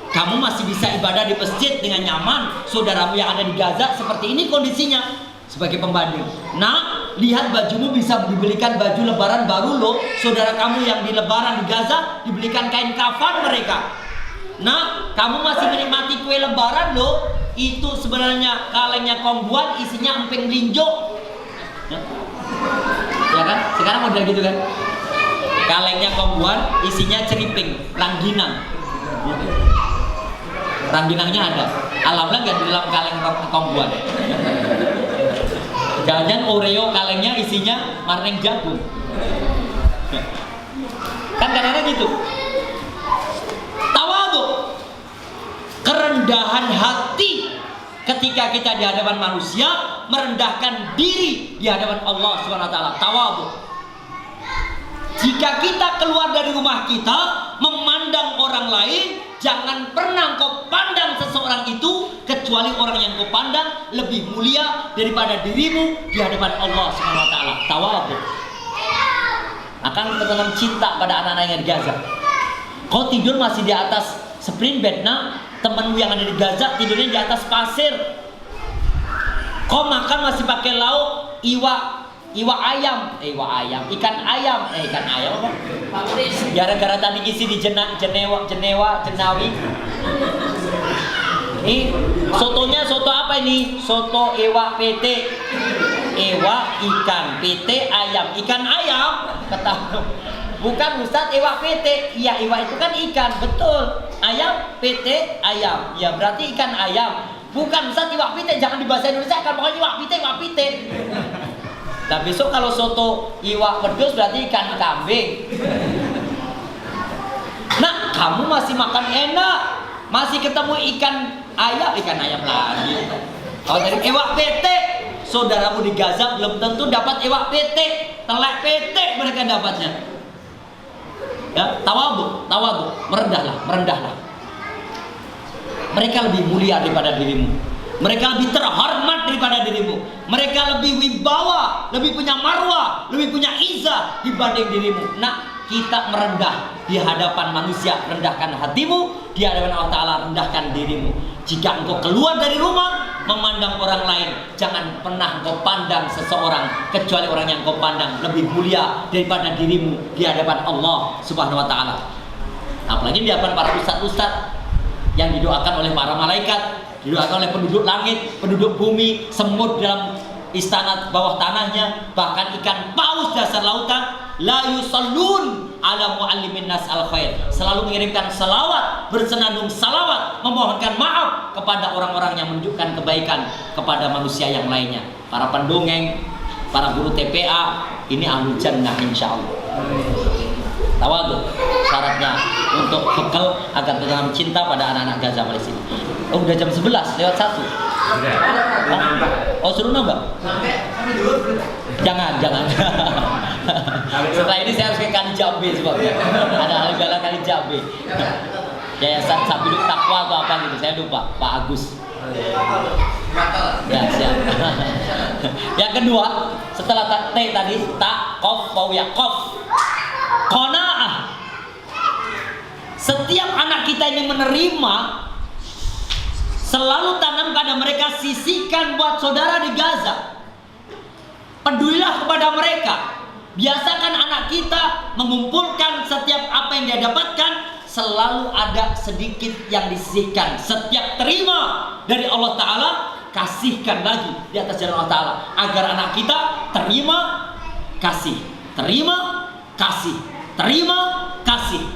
Kamu masih bisa ibadah di masjid dengan nyaman. Saudaramu yang ada di Gaza seperti ini kondisinya. Sebagai pembanding, nah, lihat bajumu bisa dibelikan baju lebaran baru loh. Saudara kamu yang di lebaran di Gaza dibelikan kain kafan mereka. Nah, kamu masih menikmati kue lebaran loh. Itu sebenarnya kalengnya kongguan, isinya emping linjo. Ya kan? Sekarang model gitu kan. Kalengnya kongguan, isinya ceriping, rangginang. Rangginangnya ada. Alhamdulillah nggak di dalam kaleng kongguan. Jangan Oreo kalengnya isinya marning jagung. Kan kadang-kadang gitu. Tawadhu, kerendahan hati ketika kita di hadapan manusia, merendahkan diri di hadapan Allah SWT. Tawadhu. Jika kita keluar dari rumah kita memandang orang lain, jangan pernah kau pandang seseorang itu kecuali orang yang kau pandang lebih mulia daripada dirimu di hadapan Allah SWT. Tawadhu. Akan tertanam cinta pada anak-anak yang di Gaza. Kau tidur masih di atas spring bed, nah, temanmu yang ada di Gaza tidurnya di atas pasir. Kau makan masih pakai lauk ikan ayam apa? Gara-gara tadi isi di Jenawi. Ini sotonya soto apa ini? Soto iwak PT. Iwak ikan, PT ayam. Ikan ayam, ketahui. Bukan Ustadz iwak PT. Iya, iwak itu kan ikan, betul. Ayam PT ayam. Ya berarti ikan ayam. Bukan Ustadz iwak PT, jangan di bahasa Indonesia kan, pokoknya iwak PT. Nah, besok kalau soto iwak pedus berarti ikan kambing. Nah, kamu masih makan enak, masih ketemu ikan ayam lagi. Kalau dari iwak PT, saudaramu di Gaza belum tentu dapat iwak PT, telek PT mereka dapatnya. Ya, tawadhu, merendahlah. Mereka lebih mulia daripada dirimu. Mereka lebih terhormat daripada dirimu. Mereka lebih wibawa, lebih punya marwah, lebih punya izzah dibanding dirimu. Nah, kita merendah di hadapan manusia, rendahkan hatimu. Di hadapan Allah Ta'ala, rendahkan dirimu. Jika engkau keluar dari rumah memandang orang lain, jangan pernah engkau pandang seseorang kecuali orang yang engkau pandang lebih mulia daripada dirimu di hadapan Allah Subhanahu wa Ta'ala. Apalagi di hadapan para ustadz-ustadz yang didoakan oleh para malaikat, didoakan oleh penduduk langit, penduduk bumi, semut dalam istana bawah tanahnya, bahkan ikan paus dasar lautan. La yusallun ala muallimin nas al khair, selalu mengirimkan salawat, bersenandung salawat, memohonkan maaf kepada orang-orang yang menunjukkan kebaikan kepada manusia yang lainnya. Para pendongeng, para guru TPA, ini ahlul jannah insyaallah. Tawadhu syaratnya untuk bekal agar tertanam cinta pada anak-anak Gaza Palestina. Oh, udah jam 11 lewat 1. Oh, suruh nambah? Jangan. Setelah ini saya harus ke Kali Jambe sebabnya. Ada Alibala Kali Jambe. Yayasan Sabilul Taqwa atau apa gitu, saya lupa. Pak Agus. Ya, siap. Yang kedua, setelah T tadi, ta, qaf, waw, ya, qaf. Qanaah. Setiap anak kita ini menerima, selalu tanam pada mereka, sisihkan buat saudara di Gaza. Pedulilah kepada mereka. Biasakan anak kita mengumpulkan setiap apa yang dia dapatkan, selalu ada sedikit yang disisihkan. Setiap terima dari Allah Ta'ala, kasihkan lagi di atas jalan Allah Ta'ala, agar anak kita terima kasih, terima kasih, terima kasih.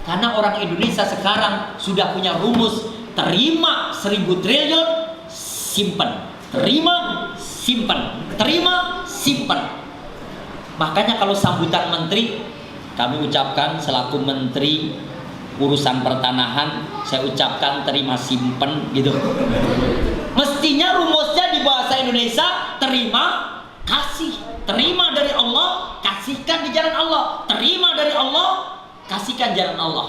Karena orang Indonesia sekarang sudah punya rumus, terima 1000 triliun, simpan, terima, simpan, terima, simpan. Makanya kalau sambutan menteri, kami ucapkan selaku menteri urusan pertanahan, saya ucapkan terima simpen gitu. Mestinya rumusnya di bahasa Indonesia terima kasih, terima dari Allah, kasihkan di jalan Allah, terima dari Allah, kasihkan jalan Allah.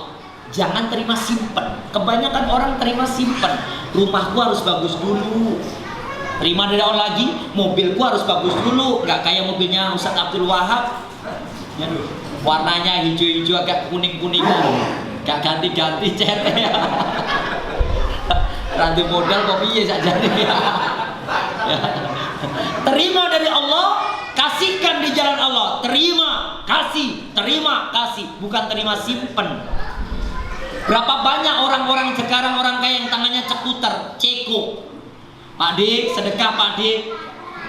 Jangan terima simpen. Kebanyakan orang terima simpen. Rumahku harus bagus dulu. Terima dari Allah lagi, mobilku harus bagus dulu, nggak kayak mobilnya Ustadz Abdul Wahab. Ya, warnanya hijau-hijau agak kuning-kuning. Gak ganti-ganti catnya. Randu modal kok piye saja ya. Terima dari Allah, kasihkan di jalan Allah. Terima, kasih, terima, kasih, bukan terima simpen. Berapa banyak orang-orang sekarang orang kaya yang tangannya cekuter, ceko. Pak D, sedekah Pak D.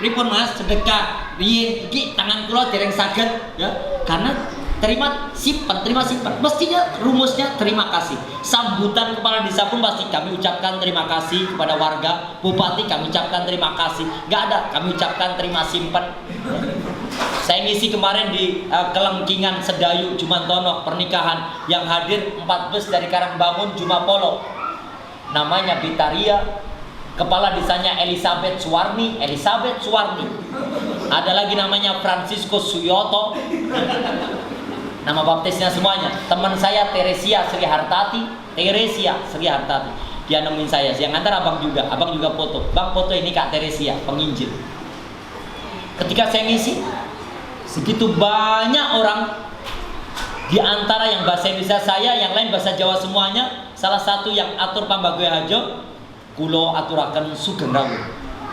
Ripun Mas, sedekah. Riyen iki tangan kula dereng saged ya. Karena terima simpan, terima simpan. Mestinya rumusnya terima kasih. Sambutan kepala desa pun pasti kami ucapkan terima kasih kepada warga. Bupati kami ucapkan terima kasih. Gak ada, kami ucapkan terima simpan. Saya ngisi kemarin di Kelengkingan Sedayu Jumantono pernikahan, yang hadir 4 bus dari Karangbangun Jumapolo. Namanya Bitaria, kepala desanya Elizabeth Suwarni. Ada lagi namanya Francisco Suyoto. Nama baptisnya semuanya. Teman saya Teresia Sri Hartati. Dia nemuin saya. Yang antar abang juga foto. Bang, foto ini Kak Teresia, penginjil. Ketika saya ngisi, segitu banyak orang. Di antara yang bahasa Indonesia saya, yang lain bahasa Jawa semuanya. Salah satu yang atur pambagoe hajo, kulo aturaken sugeng rawuh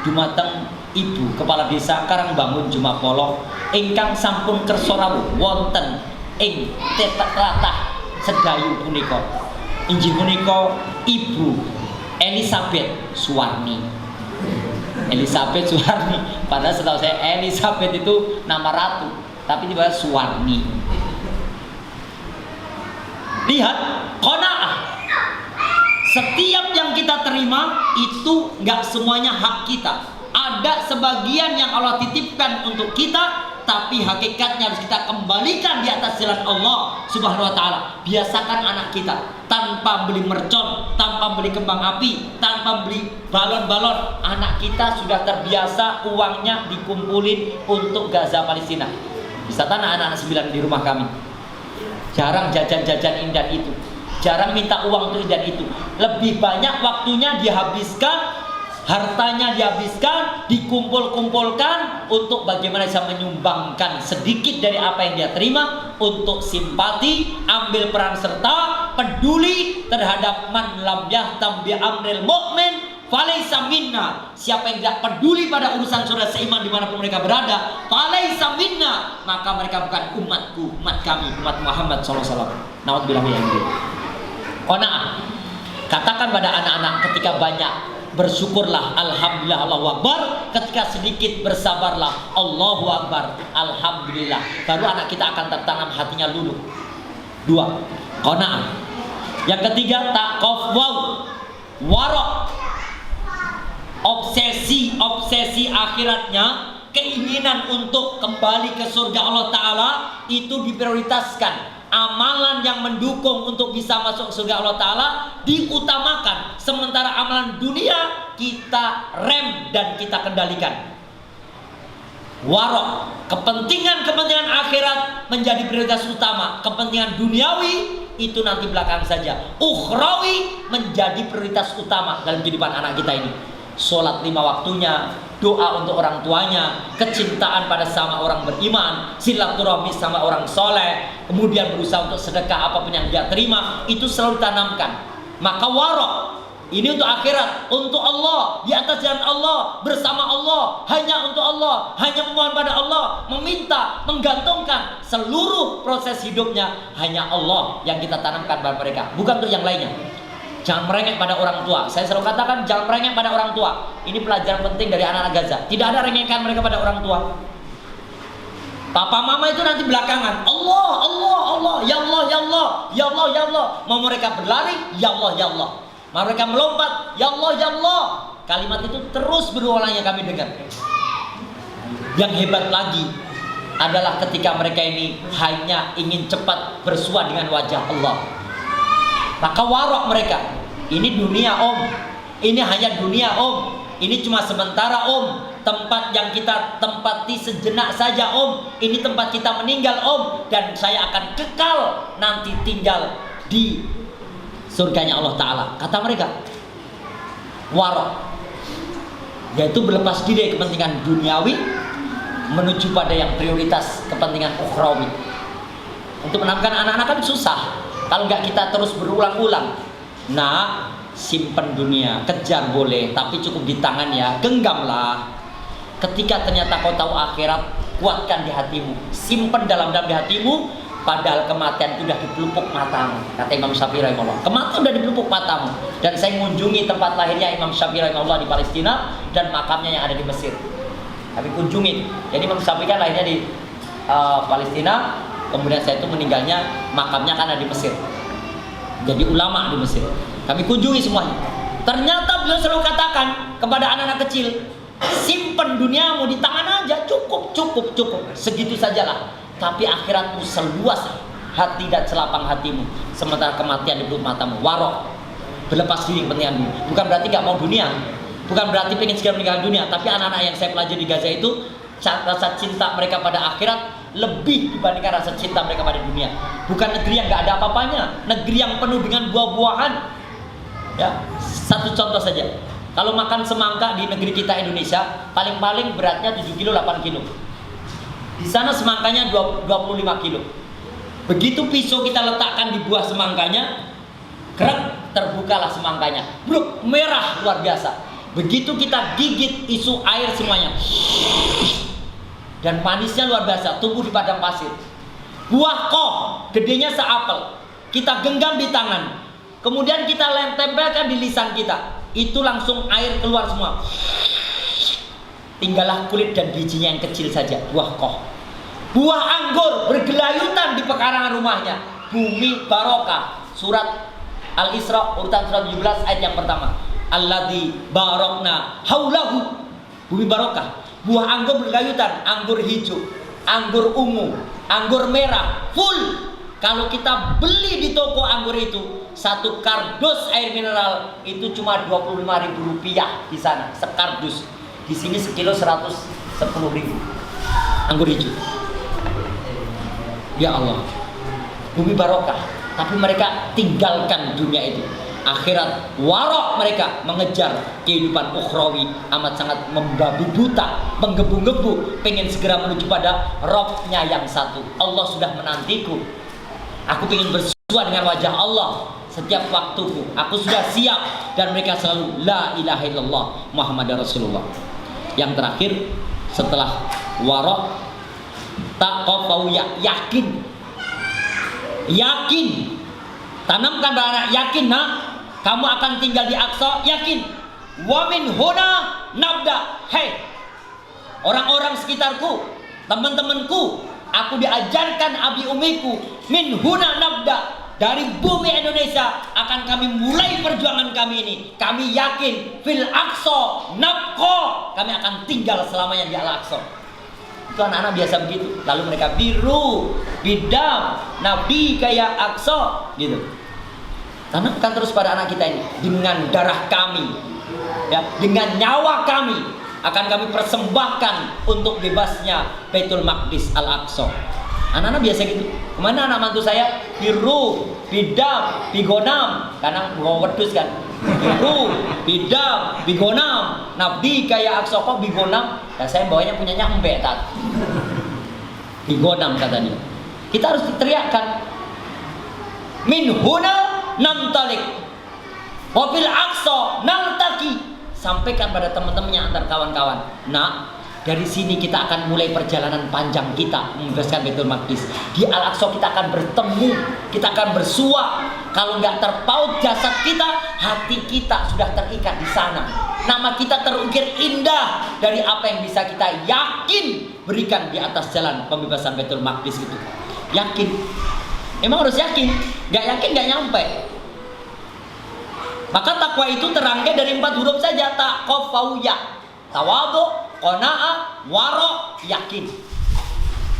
dumateng Ibu Kepala Desa Karangbangun Jumapolo ingkang sampun kersa rawuh wonten ing tlatah Sedayu punika. Inggih punika Ibu Elizabeth Suwarni. Padahal setahu saya Elizabeth itu nama ratu, tapi tiba Suwarni. Lihat, qanaah. Setiap yang kita terima itu nggak semuanya hak kita. Ada sebagian yang Allah titipkan untuk kita, tapi hakikatnya harus kita kembalikan di atas jalan Allah Subhanahu wa Ta'ala. Biasakan anak kita tanpa beli mercon, tanpa beli kembang api, tanpa beli balon-balon. Anak kita sudah terbiasa uangnya dikumpulin untuk Gaza Palestina. Bisa tanah anak-anak 9 di rumah kami. Jarang jajan-jajan indah itu. Jarang minta uang untuk dan itu. Lebih banyak waktunya dihabiskan, hartanya dihabiskan, dikumpul-kumpulkan untuk bagaimana bisa menyumbangkan sedikit dari apa yang dia terima untuk simpati, ambil peran serta, peduli terhadap man lam yahtam bi amril mu'min falaisa minna. Siapa yang tidak peduli pada urusan saudara seiman dimanapun mereka berada, falaisa minna, maka mereka bukan umatku, umat kami, umat Muhammad SAW. Naudzubillah min dzalik. Qanaah. Katakan pada anak-anak ketika banyak, bersyukurlah, alhamdulillah, Allahu Akbar. Ketika sedikit, bersabarlah, Allahu Akbar, alhamdulillah. Baru anak kita akan tertanam hatinya luluh. 2. Qanaah. Yang ketiga, taqawwaw, warok. Obsesi akhiratnya, keinginan untuk kembali ke surga Allah Ta'ala itu diprioritaskan. Amalan yang mendukung untuk bisa masuk surga Allah Ta'ala diutamakan, sementara amalan dunia kita rem dan kita kendalikan. Warok, kepentingan akhirat menjadi prioritas utama. Kepentingan duniawi itu nanti belakang saja. Ukhrawi menjadi prioritas utama dalam kehidupan anak kita ini. Sholat 5 waktunya, doa untuk orang tuanya, kecintaan pada sama orang beriman, silaturahmi sama orang soleh, kemudian berusaha untuk sedekah apapun yang dia terima, itu selalu ditanamkan. Maka warok ini untuk akhirat, untuk Allah, di atas jalan Allah, bersama Allah, hanya untuk Allah, hanya memohon pada Allah, meminta, menggantungkan seluruh proses hidupnya hanya Allah yang kita tanamkan pada mereka, bukan untuk yang lainnya. Jangan merengek pada orang tua. Saya selalu katakan jangan merengek pada orang tua. Ini pelajaran penting dari anak-anak Gaza. Tidak ada rengekan mereka pada orang tua. Papa mama itu nanti belakangan. Allah, Allah, Allah, ya Allah, ya Allah, ya Allah, ya Allah. Mau mereka berlari, ya Allah, ya Allah. Mau mereka melompat, ya Allah, ya Allah. Kalimat itu terus berulang yang kami dengar. Yang hebat lagi adalah ketika mereka ini hanya ingin cepat bersua dengan wajah Allah. Maka warok mereka. Ini dunia om. Ini hanya dunia om. Ini cuma sementara om. Tempat yang kita tempati sejenak saja om. Ini tempat kita meninggal om. Dan saya akan kekal nanti tinggal di surganya Allah Ta'ala. Kata mereka warok, yaitu berlepas diri kepentingan duniawi menuju pada yang prioritas kepentingan ukhrawi. Untuk menanamkan anak-anak kan susah kalau nggak kita terus berulang-ulang. Nah, simpen dunia, kejar boleh, tapi cukup di tangan ya, genggamlah. Ketika ternyata kau tahu akhirat, kuatkan di hatimu, simpen dalam di hatimu. Padahal kematian itu sudah di pelupuk matamu. Kata Imam Syafi'i rahimahullah, kematian sudah di pelupuk matamu. Dan saya mengunjungi tempat lahirnya Imam Syafi'i rahimahullah di Palestina dan makamnya yang ada di Mesir. Kami kunjungi. Jadi Imam Syafi'i kan lahirnya di Palestina, kemudian saya itu meninggalnya makamnya kan ada di Mesir. Jadi ulama di Mesir. Kami kunjungi semuanya. Ternyata beliau selalu katakan kepada anak-anak kecil, simpen duniamu di tangan aja, cukup, cukup, cukup. Segitu sajalah. Tapi akhiratmu seluas hati dan selapang hatimu. Sementara kematian di pelupuk matamu. Warok, berlepas diri kepentingan dunia. Bukan berarti gak mau dunia, bukan berarti pengen segera meninggalkan dunia. Tapi anak-anak yang saya pelajari di Gaza itu, rasa cinta mereka pada akhirat lebih dibandingkan rasa cinta mereka pada dunia. Bukan negeri yang gak ada apa-apanya, negeri yang penuh dengan buah-buahan. Ya, satu contoh saja. Kalau makan semangka di negeri kita Indonesia, paling-paling beratnya 7 kilo, 8 kilo. Di sana semangkanya 25 kilo. Begitu pisau kita letakkan di buah semangkanya, krek, terbukalah semangkanya. Bluk, merah luar biasa. Begitu kita gigit, isu air semuanya. Dan manisnya luar biasa, tumbuh di padang pasir. Buah koh, gedenya seapel. Kita genggam di tangan. Kemudian kita tempelkan di lisan kita. Itu langsung air keluar semua. Tinggallah kulit dan bijinya yang kecil saja, buah koh. Buah anggur bergelayutan di pekarangan rumahnya. Bumi barokah. Surat Al-Isra urutan surat 17 ayat yang pertama. Alladzi barokna haulahu. Bumi barokah. Buah anggur bergelayutan, anggur hijau, anggur ungu, anggur merah, full. Kalau kita beli di toko anggur itu, satu kardus air mineral itu cuma Rp25.000 di sana, sekardus. Di sini sekilo 110.000 anggur hijau. Ya Allah, bumi barokah. Tapi mereka tinggalkan dunia itu. Akhirat warok mereka mengejar kehidupan ukhrawi amat sangat membabi buta, menggebu-gebu, pengen segera menuju pada Rabb-Nya yang satu. Allah sudah menantiku. Aku ingin bersua dengan wajah Allah setiap waktuku. Aku sudah siap. Dan mereka selalu la ilaha illallah Muhammad Rasulullah. Yang terakhir setelah warok, taqaw, yakin. Yakin. Tanamkan pada anak, yakin nak, kamu akan tinggal di Aqsa, yakin. Wa min huna nabda. Hei, orang-orang sekitarku, teman-temanku, aku diajarkan abi umiku, min huna nabda. Dari bumi Indonesia akan kami mulai perjuangan kami ini. Kami yakin fil Aqsa nabqa, kami akan tinggal selamanya di Al-Aqsa. Itu anak-anak biasa begitu. Lalu mereka biru, bidam, nabi kayak Aqsa gitu. Tanamkan terus pada anak kita ini, dengan darah kami, ya, dengan nyawa kami akan kami persembahkan untuk bebasnya Baitul Maqdis Al-Aqsa. Anak-anak biasa gitu. Kemana anak mantu saya? Biru, bidam, bigonam. Karena bawa wedus kan. Biru, bidam, bigonam. Nabi kayak Aqsa kok bigonam. Dan saya bawanya punya nyambe tat. Bigonam kata dia. Kita harus teriakkan. Min huna namtalik. Wabil Aqsa naltaki. Sampaikan pada teman-temannya antar kawan-kawan. Nah, Dari sini kita akan mulai perjalanan panjang kita membebaskan Baitul Maqdis. Di Al-Aqsa kita akan bertemu, kita akan bersua. Kalau nggak terpaut jasad kita, hati kita sudah terikat di sana. Nama kita terukir indah dari apa yang bisa kita yakin berikan di atas jalan pembebasan Baitul Maqdis itu. Yakin. Emang harus yakin. Nggak yakin nggak nyampe. Maka takwa itu terangkai dari 4 huruf saja. Taqafauya. Tawadhu, qanaah, wara, yakin.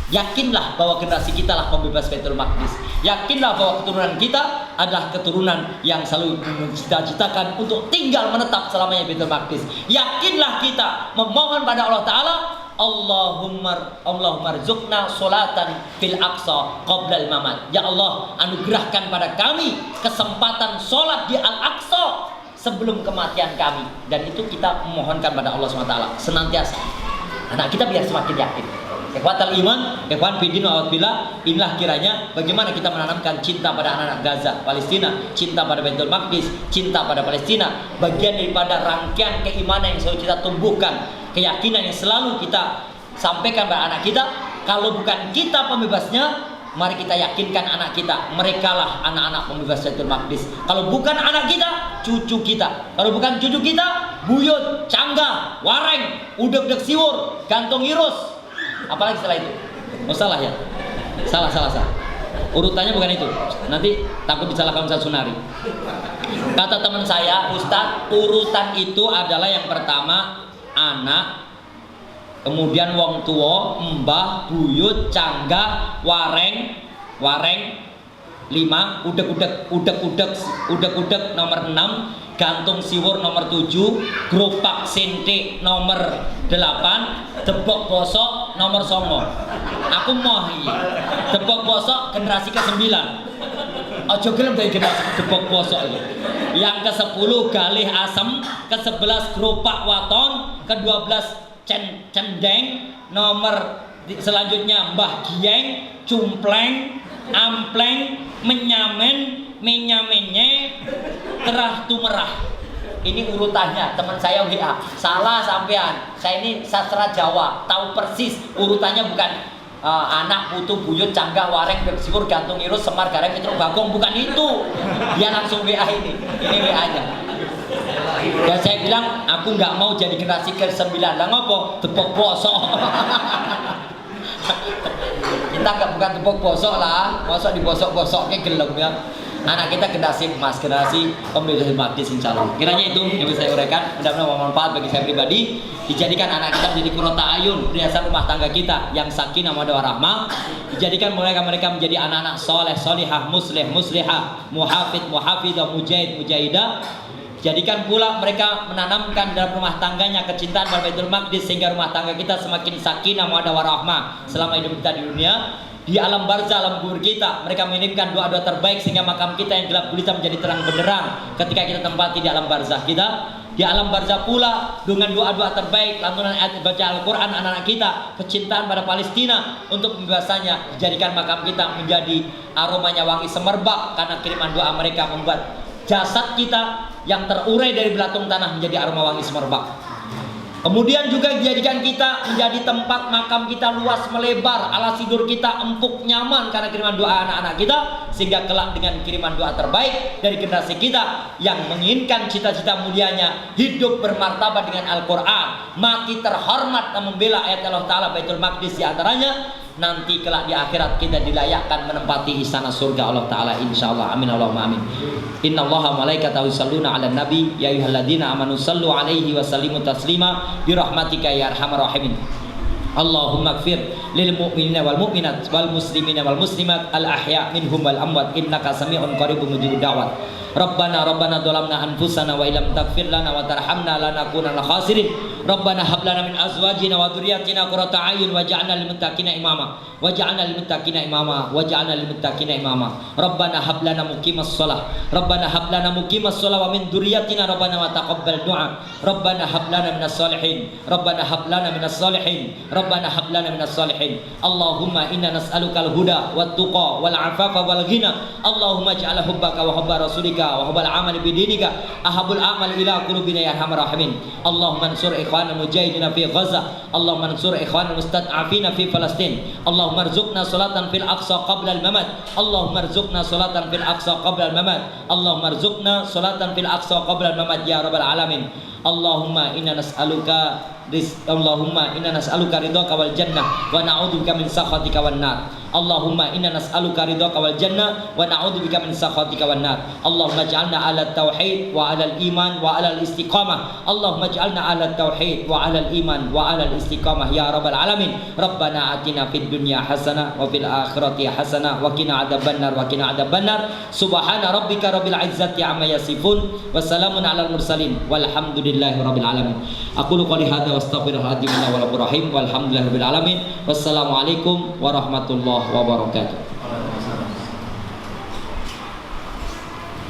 Yakinlah bahwa generasi kita lah pembebas Baitul Maqdis. Yakinlah bahwa keturunan kita adalah keturunan yang selalu mencita-citakan untuk tinggal menetap selamanya Baitul Maqdis. Yakinlah kita memohon pada Allah Ta'ala, Allahumma rzuqna sholatan fil aqsa qabla al-mamat. Ya Allah, anugerahkan pada kami kesempatan sholat di Al-Aqsa sebelum kematian kami. Dan itu kita memohonkan pada Allah SWT senantiasa. Anak kita biar semakin yakin. Ikhwatal iman, ikhwan fiddin wa billah, inilah kiranya bagaimana kita menanamkan cinta pada anak-anak Gaza, Palestina, cinta pada Baitul Maqdis, cinta pada Palestina, bagian daripada rangkaian keimanan yang selalu kita tumbuhkan, keyakinan yang selalu kita sampaikan pada anak kita. Kalau bukan kita pembebasnya, mari kita yakinkan anak kita, merekalah anak-anak pembebas Baitul Maqdis. Kalau bukan anak kita, cucu kita. Kalau bukan cucu kita, buyut, cangga, wareng, udeg-deg siwur, gantung irus. Apalagi setelah itu? Oh salah ya? Salah. Urutannya bukan itu. Nanti takut disalahkan Ustaz Sunari. Kata teman saya, Ustaz, urutan itu adalah yang pertama anak, kemudian wong tua, mbah, buyut, cangga, wareng 5, udeg-udeg nomor 6, gantung siwur nomor 7, gropak sintik nomor 8, debok bosok nomor 9. Aku mau debok bosok generasi ke-9. Ojo gelem dari generasi debok bosok itu. Yang ke-10 galih asem, ke-11 gropak waton, ke-12 cendeng, nomor selanjutnya mbah gieng, cumpleng, ampleng, menyamen, menyamenye, terah tumerah. Ini urutannya. Teman saya WA, salah sampean. Saya ini sastra Jawa, tahu persis urutannya. Bukan anak, putu, buyut, canggah, wareng, bersiwur, gantung irus, semar, gareng, petruk, bagong. Bukan itu. Dia langsung WA ini WA nya. Dan saya bilang, aku nggak mau jadi generasi ke-9. Lah ngopo? Tepok bosok. Kita bukan tepok bosok lah, masa dibosok-bosoknya gelem ya. Anak kita generasi emas, generasi pembebas Maqdis insyaallah. Kiranya itu yang bisa saya uraikan, mudah-mudahan bermanfaat bagi saya pribadi. Dijadikan anak kita menjadi qurrata ayun, perhiasan rumah tangga kita yang sakinah mawaddah warahmah. Dijadikan mereka menjadi anak-anak soleh, solihah, muslih, muslihah, muhafid, muhafidah, mujahid, mujahidah. Jadikan pula mereka menanamkan dalam rumah tangganya kecintaan pada Baitul Maqdis, sehingga rumah tangga kita semakin sakinah mawaddah warahmah selama hidup kita di dunia. Di alam barzah, alam kubur kita, mereka mengirimkan doa-doa terbaik sehingga makam kita yang gelap gulita menjadi terang benderang ketika kita tempati di alam barzah kita. Di alam barzah pula dengan doa-doa terbaik, lantunan ayat baca Al-Quran anak-anak kita, kecintaan pada Palestina untuk pembebasannya. Jadikan makam kita menjadi aromanya wangi semerbak karena kiriman doa mereka membuat jasad kita yang terurai dari belatung tanah menjadi aroma wangi semerbak. Kemudian juga dijadikan kita menjadi tempat makam kita luas melebar, alas tidur kita empuk nyaman karena kiriman doa anak-anak kita, sehingga kelak dengan kiriman doa terbaik dari generasi kita yang menginginkan cita-cita mulianya hidup bermartabat dengan Al-Quran, mati terhormat dan membela ayat Allah Ta'ala Baitul Maqdis di antaranya, nanti kelak di akhirat kita dilayakkan menempati istana surga Allah Ta'ala insyaallah. Amin Allahumma amin. Innallaha malaikatahu yusholluna 'alan nabi ya ayyuhalladzina amanu shallu 'alaihi wa sallimu taslima bi rahmatika ya arhamar rahimin. Allahumma ighfir lil mu'minina wal mu'minat wal muslimina wal muslimat al ahya' minhum wal amwat innaka sami'un qaribun mujibud da'wat. Rabbana dhalamna anfusana wa illam taghfir lana wa tarhamna lanakunanna khasirin. Rabbana hab lana min azwajina wa dhurriyyatina qurrata a'yun waj'alna lil muttaqina imama waj'alna lil muttaqina imama waj'alna lil muttaqina imama. Rabbana hab lana muqimas shalah Rabbana hab lana muqimas shalah wa min dhurriyyatina rabbana wa taqabbal du'a. Rabbana hab lana minas shalihin Rabbana hab lana minas shalihin Rabbana hab lana minas shalihin. Allahumma inna nas'alukal huda wat tuqa wal 'afafa wal ghina. Allahumma ij'al hubbaka wa hubba rasulika wa hubbal 'amali bidinika ahabul a'mal ila qulubina ya arhamar rahimin. Allahumma ansur ikhwan ikhwanal mujahidina fi Gaza, Allahumma ansur ikhwanal mustad'afina fi Palestin, Allahumma arzuqna salatan fil aqsa qabla al-mamat, Allahumma arzuqna salatan fil aqsa qabla al-mamat, Allahumma arzuqna salatan fil aqsa qabla al-mamat ya rabbal alamin. Allahumma inna nas'aluka ridhaka wal jannah wa na'udzubika min sakhatika wan nar. Allahumma inna nas'aluka ridhaka wal jannah wa na'udzubika min sakhatika wan nar. Allahumma ij'alna 'ala tauhid wa 'ala al-iman wa 'ala al-istiqamah. Allahumma ij'alna 'ala tauhid wa 'ala al-iman wa 'ala al-istiqamah ya rabbal alamin. Rabbana atina fid dunya hasanah wa fil akhirati hasanah wa qina adzabannar wa qina adzabannar. Subhana rabbika rabbil izzati amma yasifun wa salamun 'alal mursalin walhamdulillahi rabbil alamin. Aqulu qouli hadza wa astaghfirullahaladzim wa lakum rahim walhamdulillahi rabbil alamin. Wassalamualaikum warahmatullahi wabarakatuh.